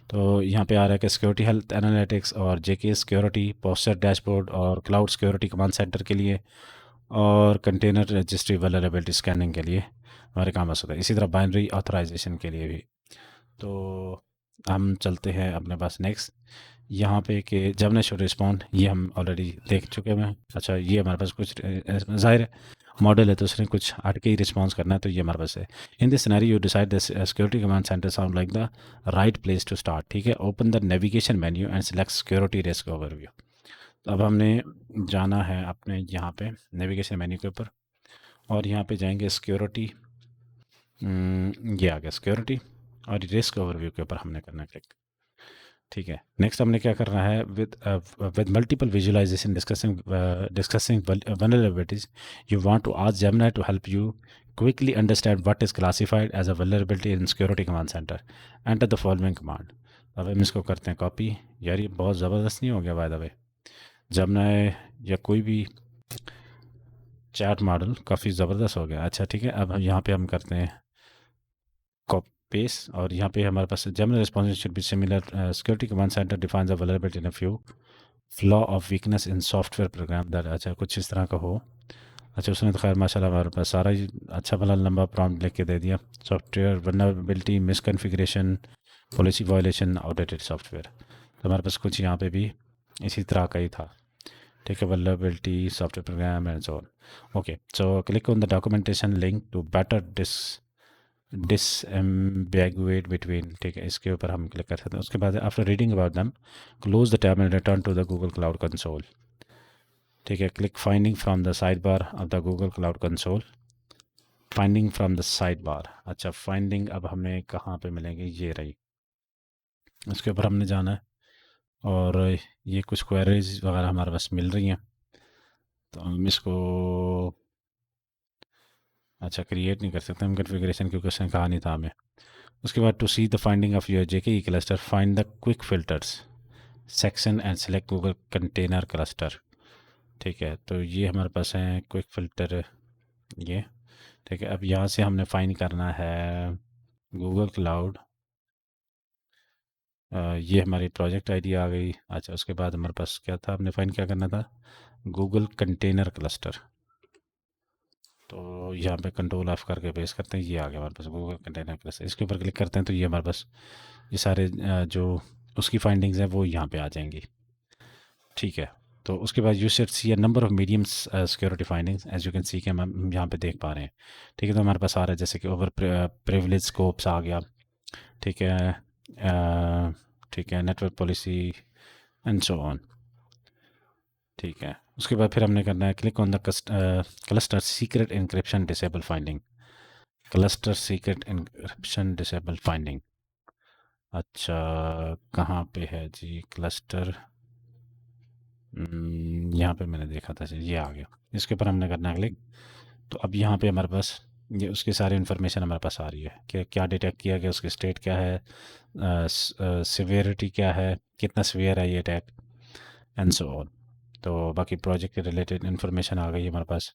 तो यहाँ पे आ रहा है कि सिक्योरिटी हेल्थ एनालिटिक्स और जेके सिक्योरिटी पोस्चर डैशबोर्ड और क्लाउड सिक्योरिटी कमांड सेंटर के लिए और कंटेनर रजिस्ट्री वल्नरेबिलिटी स्कैनिंग के लिए हमारे काम आ सकता है। इसी तरह बाइनरी ऑथराइजेशन के लिए भी। तो हम चलते हैं अपने पास नेक्स्ट, यहाँ पे कि जब शुड रिस्पॉन्ड, ये हम ऑलरेडी देख चुके हैं। अच्छा, ये हमारे पास कुछ ज़ाहिर है मॉडल है तो उसने कुछ हट के ही रिस्पॉन्स करना है, तो ये हमारे पास है। In this scenario you decide the security command center sound like the right place to start. ठीक है, open the navigation menu and select security risk overview. तो अब हमने जाना है अपने यहाँ पे नेविगेशन मेन्यू के ऊपर और यहाँ पे जाएंगे सिक्योरिटी, ये आ गया सिक्योरिटी, और रिस्क ओवरव्यू के ऊपर हमने करना है क्लिक। ठीक है, नेक्स्ट हमने क्या करना है, with multiple visualization discussing vulnerabilities, you want to ask Gemini to help you quickly understand what is classified as a vulnerability in security command center. Enter the following command. अब हम इसको करते हैं कॉपी। यार ये बहुत ज़बरदस्त नहीं हो गया बाय द वे, Gemini या कोई भी चैट मॉडल काफ़ी ज़बरदस्त हो गया। अच्छा ठीक है, अब हम यहाँ पे हम करते हैं कॉपी पेस्ट और यहाँ पे हमारे पास Gemini response should be similar. Security command center defines a vulnerability in a few flaw of weakness in software program that, अच्छा कुछ इस तरह का हो। अच्छा, उसने तो खैर माशाल्लाह हमारे पास सारा ही अच्छा भला लंबा प्रॉम्प्ट लिख के दे दिया। Software vulnerability misconfiguration policy violation outdated software, तो हमारे पास कुछ यहाँ पे भी इसी तरह का ही था। ठीक है, vulnerability software program and so on. Okay, so click on the documentation link to better disambiguate between. ठीक है, इसके ऊपर हम क्लिक कर सकते हैं। उसके बाद after reading about them close the tab and return to the Google cloud console. ठीक है, click finding from the side bar of the Google cloud console, finding from the side bar. अच्छा, finding अब हमें कहाँ पे मिलेंगे, ये रही, उसके ऊपर हमने जाना है और ये कुछ क्वेरीज वगैरह हमारे पास मिल रही हैं, तो हम इसको अच्छा क्रिएट नहीं कर सकते हम कन्फिग्रेशन, क्योंकि उसने कहा नहीं था हमें। उसके बाद to see the finding of your GKE cluster find the quick filters section and select Google container cluster. ठीक है, तो ये हमारे पास है क्विक फिल्टर ये। ठीक है, अब यहाँ से हमने फाइंड करना है गूगल क्लाउड ये हमारी प्रोजेक्ट आईडी आ गई। अच्छा, उसके बाद हमारे पास क्या था, हमने फाइंड क्या करना था, गूगल कंटेनर क्लस्टर। तो यहाँ पे कंट्रोल ऑफ करके पेस्ट करते हैं, ये आ गया हमारे पास गूगल कंटेनर क्लस्टर। इसके ऊपर क्लिक करते हैं तो ये हमारे पास ये सारे जो उसकी फाइंडिंग्स हैं वो यहाँ पे आ जाएंगी। ठीक है, तो उसके बाद you should see a number of medium security findings as you can see कि हम यहाँ पे देख पा रहे हैं। ठीक है, तो हमारे पास आ रहा है जैसे कि ओवर प्रिविलेज स्कोप्स आ गया। ठीक है, ठीक है, network policy and so on. ठीक है, उसके बाद फिर हमने करना है click on the cluster secret encryption disable finding. Cluster secret encryption disable finding. अच्छा, कहाँ पे है जी क्लस्टर? यहाँ पे मैंने देखा था जी, ये आ गया। इसके ऊपर हमने करना है क्लिक। तो अब यहाँ पे हमारे पास ये उसकी सारी इन्फॉर्मेशन हमारे पास आ रही है कि क्या डिटेक्ट किया गया, उसकी स्टेट क्या है, सिवियरिटी क्या है, कितना सिवियर है ये अटैक एंड सो ऑन। तो बाकी प्रोजेक्ट के रिलेटेड इन्फॉर्मेशन आ गई है हमारे पास।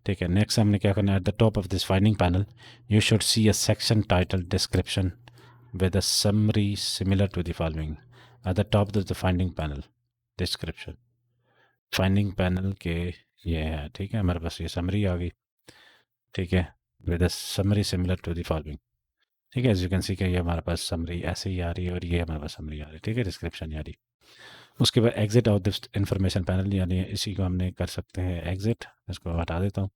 ठीक है, नेक्स्ट हमने क्या करना है, at the top of this finding panel you should see a section title description with a summary similar to the following at the top of the finding panel description। Finding panel के ये है। ठीक है, हमारे पास ये summary आ गई। ठीक है, with a summary similar to the following. ठीक है, एज यू कैन सी कि ये हमारे पास समरी ऐसे ही आ रही है और ये हमारे पास समरी आ रही है। ठीक है, डिस्क्रिप्शन यानी। उसके बाद exit out this information panel, यानी इसी को हमने कर सकते हैं एग्जिट। इसको हटा देता हूँ।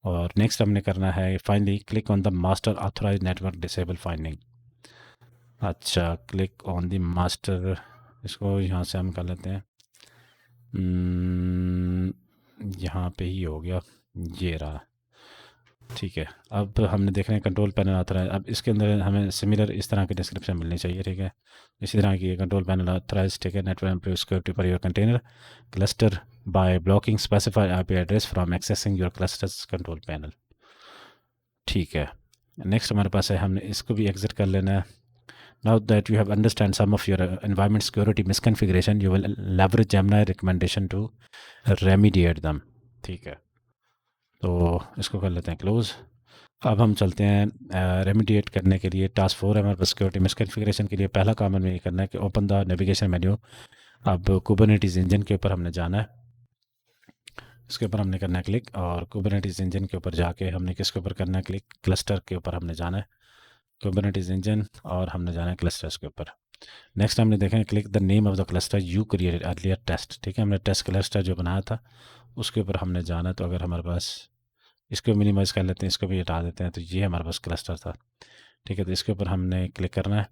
और नेक्स्ट हमने करना है finally click on the master authorize network disable finding. अच्छा, क्लिक ऑन द मास्टर, इसको यहाँ से हम कर लेते हैं। यहाँ पे ही हो गया, ये रहा। ठीक है, अब हमने देखना है कंट्रोल पैनल ऑथराइज। अब इसके अंदर हमें सिमिलर इस तरह की डिस्क्रिप्शन मिलनी चाहिए। ठीक है, इसी तरह की कंट्रोल पैनल ऑथराइज। ठीक है, network improve security for your container cluster by blocking specified IP address from accessing your clusters control panel. ठीक है, नेक्स्ट हमारे पास है, हमने इसको भी एग्जिट कर लेना है। Now that you have understand some of your environment security misconfiguration, you will leverage Gemini recommendation to remediate them। ठीक है, तो इसको कर लेते हैं क्लोज। अब हम चलते हैं रेमिडिएट करने के लिए। टास्क 4 है हमारे पास सिक्योरिटी मिसकॉन्फ़िगरेशन के लिए। पहला काम हमें ये करना है कि ओपन द नेविगेशन मेन्यू। अब कुबरनेटिस इंजन के ऊपर हमने जाना है, इसके ऊपर हमने करना है क्लिक। और कुबरनेटिस इंजन के ऊपर जाके हमने किसके ऊपर करना है क्लिक, क्लस्टर के ऊपर हमने जाना है, कुबरनेटिस इंजन, और हमने जाना है क्लस्टर्स के ऊपर। नेक्स्ट हमने देखा है click the name of the cluster you created earlier test. ठीक है, हमने टेस्ट क्लस्टर जो बनाया था उसके ऊपर हमने जाना है। तो अगर हमारे पास, इसको मिनिमाइज़ कर लेते हैं, इसको भी हटा देते हैं, तो ये हमारे पास क्लस्टर था। ठीक है, तो इसके ऊपर हमने क्लिक करना है।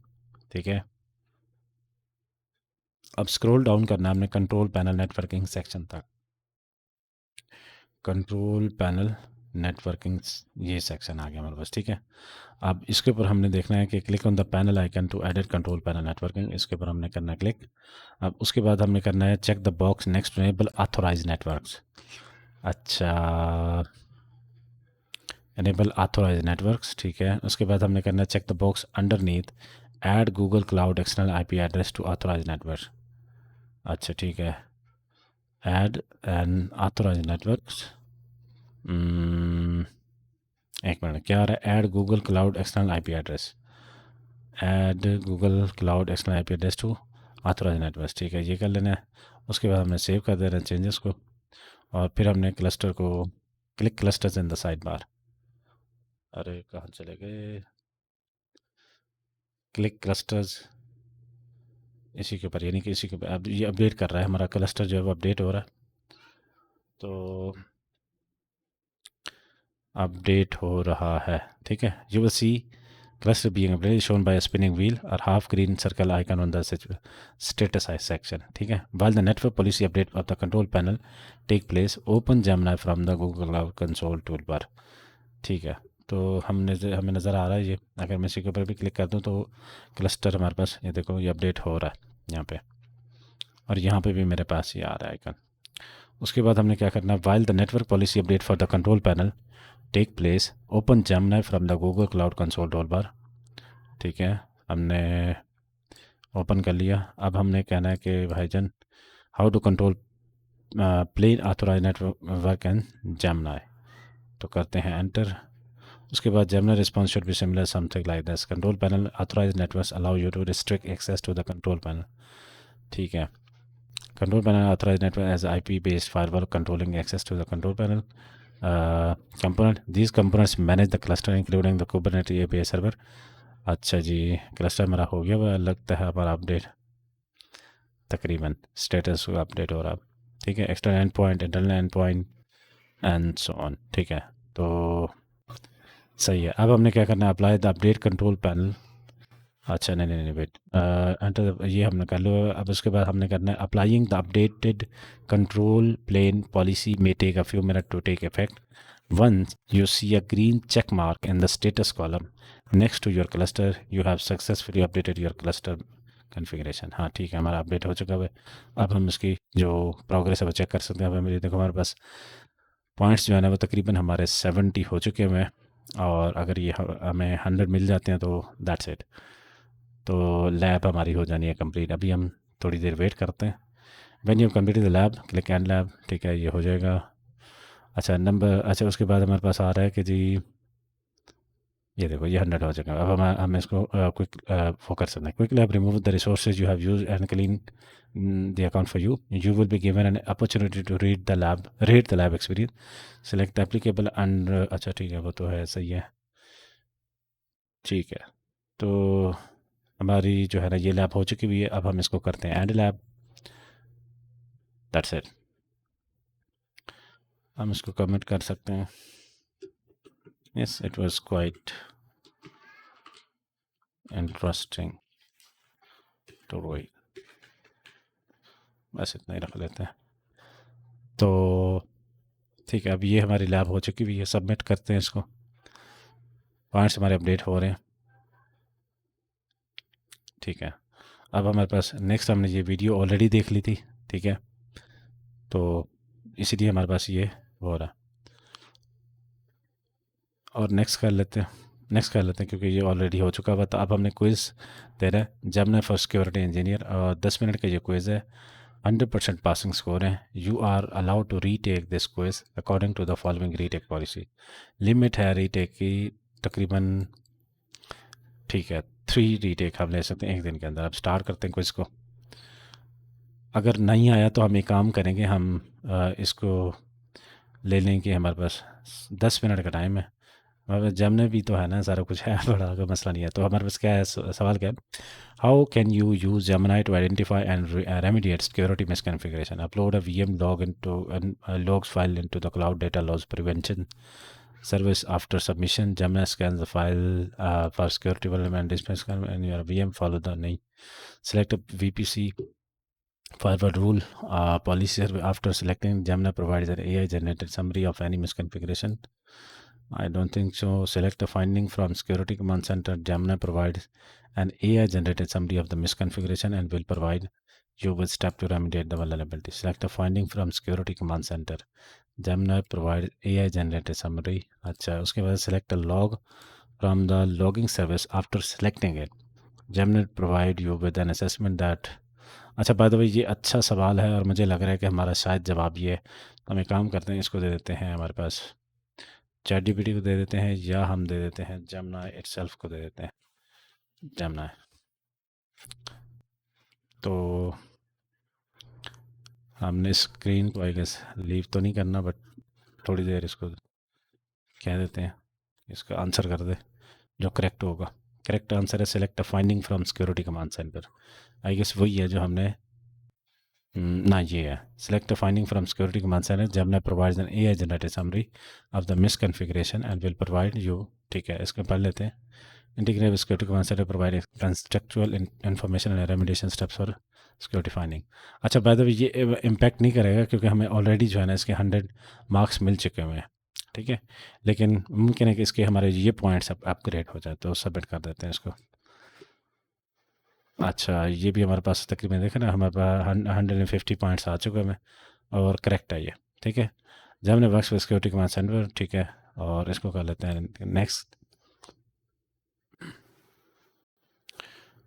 ठीक है, अब स्क्रॉल डाउन करना है हमने कंट्रोल पैनल नेटवर्किंग सेक्शन तक। कंट्रोल पैनल नेटवर्किंग, ये सेक्शन आ गया हमारे पास। ठीक है, अब इसके ऊपर हमने देखना है कि click on the panel icon to edit control panel networking. इसके ऊपर हमने करना है क्लिक। अब उसके बाद हमने करना है check the box next enable authorize networks. अच्छा, एनेबल ऑथोराइज नेटवर्क्स। ठीक है, उसके बाद हमने करना है check the box underneath add Google cloud external IP address to authorize network. अच्छा, ठीक है, ऐड एंड ऑथोराइज नेटवर्क्स। एक मिनट, क्या आ रहा है, add Google cloud external IP address, add Google cloud external IP address to authorize network. ठीक है, ये कर लेना है। उसके बाद हमने सेव कर देना है चेंजेस को, और फिर हमने क्लस्टर को click clusters in the side बार। अरे कहाँ चले गए, क्लिक क्लस्टर्स, इसी के ऊपर, यानी कि इसी के ऊपर। अब ये अपडेट कर रहा है, हमारा क्लस्टर जो है वो अपडेट हो रहा है। तो अपडेट हो रहा है। ठीक है, you will see cluster being updated shown by a spinning wheel or half green circle icon on the status section। ठीक है, while the network policy update of the control panel take place, open Gemini from the Google Cloud Console toolbar। ठीक है, तो हमें नज़र आ रहा है ये। अगर मैं इसी के ऊपर भी क्लिक कर दूँ तो क्लस्टर हमारे पास, ये देखो, ये अपडेट हो रहा है यहाँ पे, और यहाँ पे भी मेरे पास ये आ रहा है आइकन। उसके बाद हमने क्या करना है, while the network policy update for the control panel take place, open Gemini from the Google cloud console toolbar. ठीक है, हमने ओपन कर लिया। अब हमने कहना है कि भाईजान how to control plane authorize network and Gemini. तो करते हैं एंटर। उसके बाद general response should be similar something like this. Control panel authorize networks allow you to restrict access to the control panel. ठीक है, control panel authorize network as IP based firewall controlling access to the control panel. Component these components manage the cluster including the Kubernetes API server. अच्छा जी, cluster मेरा हो गया, वह लगता है हमारा अपडेट तकरीबन स्टेटस अपडेट हो रहा। ठीक है, external and point, internal and point and so on. ठीक है, तो सही है। अब हमने क्या करना है, apply the update control panel. अच्छा नहीं नहीं नहीं वेट, एंटर ये हमने कर लो। अब उसके बाद हमने करना है applying the updated control plane policy may take a few minute to take effect. Once you see a green check mark in the status column next to your cluster, you have successfully updated your cluster configuration। हाँ ठीक है, हमारा update हो चुका है। अब हम इसकी जो प्रोग्रेस है वो चेक कर सकते हैं। अब मेरे देखो हमारे पास पॉइंट्स जो है ना वो तकरीबन हमारे 70 हो चुके हैं, और अगर ये हमें 100 मिल जाते हैं तो दैट्स इट, तो लैब हमारी हो जानी है कंप्लीट। अभी हम थोड़ी देर वेट करते हैं। When you complete the lab click and lab. ठीक है, ये हो जाएगा। अच्छा नंबर, अच्छा उसके बाद हमारे पास आ रहा है कि जी ये देखो ये 100 हो चुका है। अब हम इसको क्विक वो कर सकते हैं। Quick lab remove the resources you have use and clean the account for you. You will be given an opportunity to rate the lab experience. Select the applicable and, अच्छा ठीक है वो तो है, सही है। ठीक है, तो हमारी जो है ना ये लैब हो चुकी हुई है। अब हम इसको करते हैं एंड लैब, दैट्स इट। हम इसको कमेंट कर सकते हैं। Yes it was quite interesting तो वही, बस इतना ही रख लेते हैं। तो ठीक है, अब ये हमारी लैब हो चुकी हुई है। सबमिट करते हैं इसको। पॉइंट्स हमारे अपडेट हो रहे हैं। ठीक है, अब हमारे पास नेक्स्ट, हमने ये वीडियो ऑलरेडी देख ली थी। ठीक है, तो इसीलिए हमारे पास ये हो रहा है। और नेक्स्ट कर लेते हैं क्योंकि ये ऑलरेडी हो चुका हुआ था। अब हमने क्विज़ दे रहा है जमना फॉर सिक्योरिटी इंजीनियर, और 10 मिनट का ये क्विज़ है। 100% पासिंग स्कोर है। You are allowed to retake this quiz according to the following retake policy. Limit है रीटेक की तकरीबन, ठीक है 3 रीटेक हम ले सकते हैं एक दिन के अंदर। अब स्टार्ट करते हैं क्विज को। अगर नहीं आया तो हम एक काम करेंगे, हम इसको ले लेंगे। हमारे पास 10 मिनट का टाइम है। हमारे पास जमने भी तो है ना, सारा कुछ है, बड़ा कोई मसला नहीं है। तो हमारे पास क्या है, सवाल क्या है, how can you use Gemini to identify and remediate security misconfiguration. Upload a VM log into logs file into the cloud data loss prevention service after submission. Gemini scans the file for security vulnerability and displays and your VM follow the नहीं। Select a VPC forward rule policy after selecting. Gemini provides an AI generated summary of any misconfiguration. I don't think so. Select the finding from Security Command Center. Gemini provides an AI generated summary of the misconfiguration and will provide you with step to remediate the vulnerability. Select the finding from Security Command Center. Gemini provides AI generated summary. अच्छा, उसके बाद select a log from the logging service. After selecting it, Gemini provide you with an assessment that, अच्छा bye the way ये अच्छा सवाल है और मुझे लग रहा है कि हमारा शायद जवाब ये है। तो हम एक काम करते हैं, इसको दे देते हैं हमारे पास ChatGPT को दे देते हैं, या हम दे देते हैं Gemini itself को दे देते हैं। Gemini, तो हमने स्क्रीन को आई गेस लीव तो नहीं करना, बट थोड़ी देर इसको कह देते हैं, इसका आंसर कर दे जो करेक्ट होगा। करेक्ट आंसर है select a finding from security command center. I guess वही है जो हमने ना, ये है select a finding from security command center. Gemini provides an AI generated summary of the misconfiguration and will provide you, ठीक है इसको पढ़ लेते हैं। Integrated with security command center provide contextual information and remediation steps for security finding। अच्छा bye the way ये impact नहीं करेगा क्योंकि हमें ऑलरेडी जो है ना इसके 100 मार्क्स मिल चुके हुए हैं। ठीक है, लेकिन मुमकिन है कि इसके हमारे ये पॉइंट्स अपग्रेड हो जाए, तो सबमिट कर देते हैं इसको। अच्छा ये भी हमारे पास तकरीबन देखें ना, हमारे पास 150 पॉइंट्स आ चुके हैं और करेक्ट है ये। ठीक है, जब हमने works with security command centre, ठीक है, और इसको कर लेते हैं नेक्स्ट।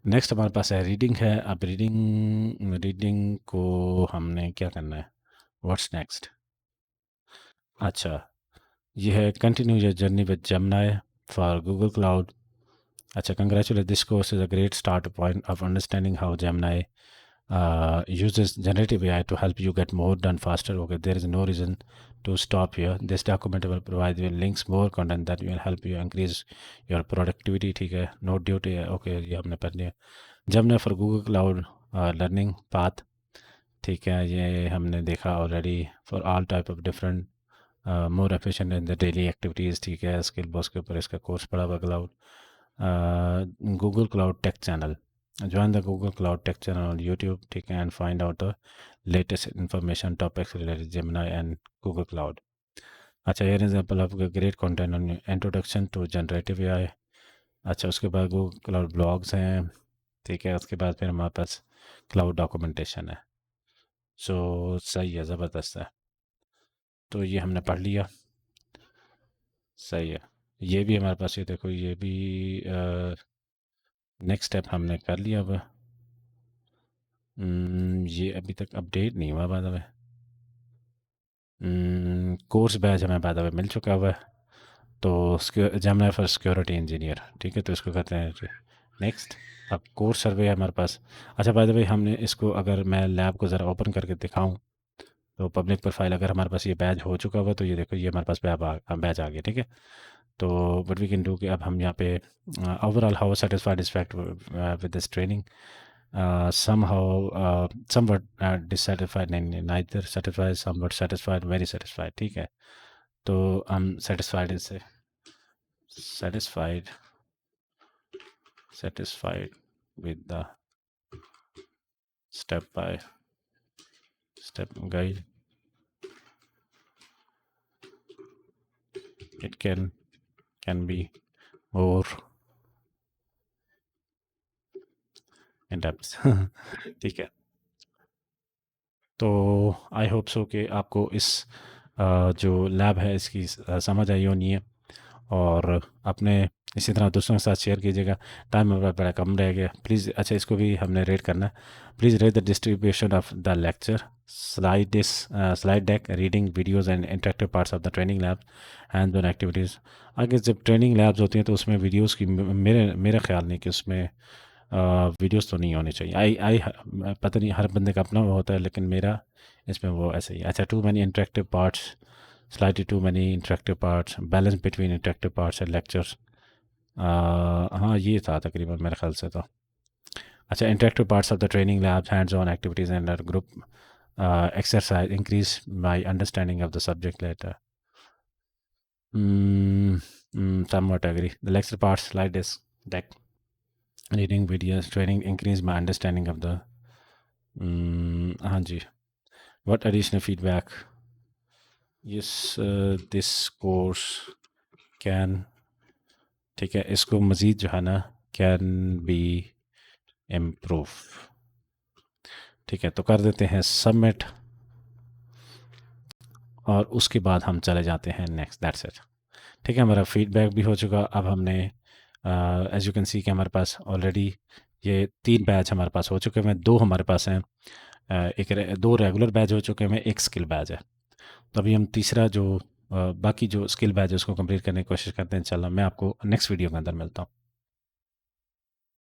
नेक्स्ट हमारे पास है रीडिंग है। अब रीडिंग को हमने क्या करना है, व्हाट्स नेक्स्ट। अच्छा ये है continue your journey with Gemini। for Google Cloud. Acha, congratulate. This course is a great start point of understanding how Gemini uses generative AI to help you get more done faster. Okay, there is no reason to stop here. This document will provide you links, more content that will help you increase your productivity. ठीक है, note duty है. Okay, ये हमने पढ़ लिया. Gemini for Google Cloud learning path. ठीक है, ये हमने देखा already. For all type of different more efficient in the daily activities. ठीक है, स्किल बॉक्स के ऊपर इसका कोर्स पड़ा हुआ cloud. Google Cloud Tech channel. Join the Google Cloud Tech channel on YouTube, ठीक है, and find out the latest information topics related to Gemini and Google Cloud. अच्छा, here is example of great content on introduction to generative AI. अच्छा, उसके बाद Google Cloud blogs हैं. ठीक है, उसके बाद फिर हमारे पास क्लाउड डॉक्यूमेंटेशन है. सो सही है, ज़बरदस्त है. तो ये हमने पढ़ लिया. सही है. ये भी हमारे पास, ये देखो, ये भी नेक्स्ट स्टेप हमने कर लिया. अब ये अभी तक अपडेट नहीं हुआ. बाद में कोर्स बैच हमें बाद में मिल चुका हुआ है. तो जेमिनी फॉर सिक्योरिटी इंजीनियर. ठीक है, तो इसको कहते हैं नेक्स्ट. अब कोर्स सर्वे है हमारे पास. अच्छा, बाय द वे, हमने इसको, अगर मैं लैब को ज़रा ओपन करके दिखाऊं, तो पब्लिक प्रोफाइल अगर हमारे पास ये बैच हो चुका हुआ, तो ये देखो, ये हमारे पास बैच आ गया. ठीक है, तो व्हाट वी कैन डू कि अब हम यहाँ पे overall how satisfied is fact with this training. Somehow, somewhat dissatisfied, neither satisfied, somewhat satisfied, very satisfied. ठीक है, तो I'm satisfied इससे. satisfied with the step by step guide. It can be more in depth. ठीक है, तो I hope so कि आपको इस जो लैब है इसकी समझ आई होनी है. और अपने इसी तरह दोस्तों के साथ शेयर कीजिएगा. टाइम हमारा बड़ा कम रह गया. प्लीज़, अच्छा, इसको भी हमने रेट करना है. Please rate the distribution of the lecture, slide deck, reading videos and interactive parts of the training lab, hand on activities. आगे जब ट्रेनिंग लैब्स होती हैं तो उसमें वीडियोस की मेरा ख्याल नहीं कि उसमें वीडियोस तो नहीं होने चाहिए. आई पता नहीं, हर बंदे का अपना वो होता है, लेकिन मेरा इसमें वो ऐसे ही. अच्छा, too many interactive parts, slightly too many interactive parts, balance between interactive parts and lectures. हाँ, ये था तकरीबन मेरे ख्याल से. तो अच्छा, interactive parts of the training labs, hands-on activities and our group exercise increase my understanding of the subject later. Somewhat agree. The lecture parts, slide deck, reading videos, training increase my understanding of the. हाँ जी. What additional feedback? Yes, this course can, ठीक है, इसको मज़ीद जो है ना, can be improve. ठीक है, तो कर देते हैं सबमिट, और उसके बाद हम चले जाते हैं नेक्स्ट. That's it. ठीक है, हमारा फीडबैक भी हो चुका. अब हमने एज यू कैन सी कि हमारे पास ऑलरेडी ये 3 बैच हमारे पास हो चुके हैं. 2 हमारे पास हैं, 2 रेगुलर बैच हो चुके हैं, 1 स्किल बैच है. तो अभी हम तीसरा जो बाकी जो स्किल बैच है उसको कंप्लीट करने की कोशिश करते हैं. इंशाल्लाह मैं आपको नेक्स्ट वीडियो के अंदर मिलता हूँ.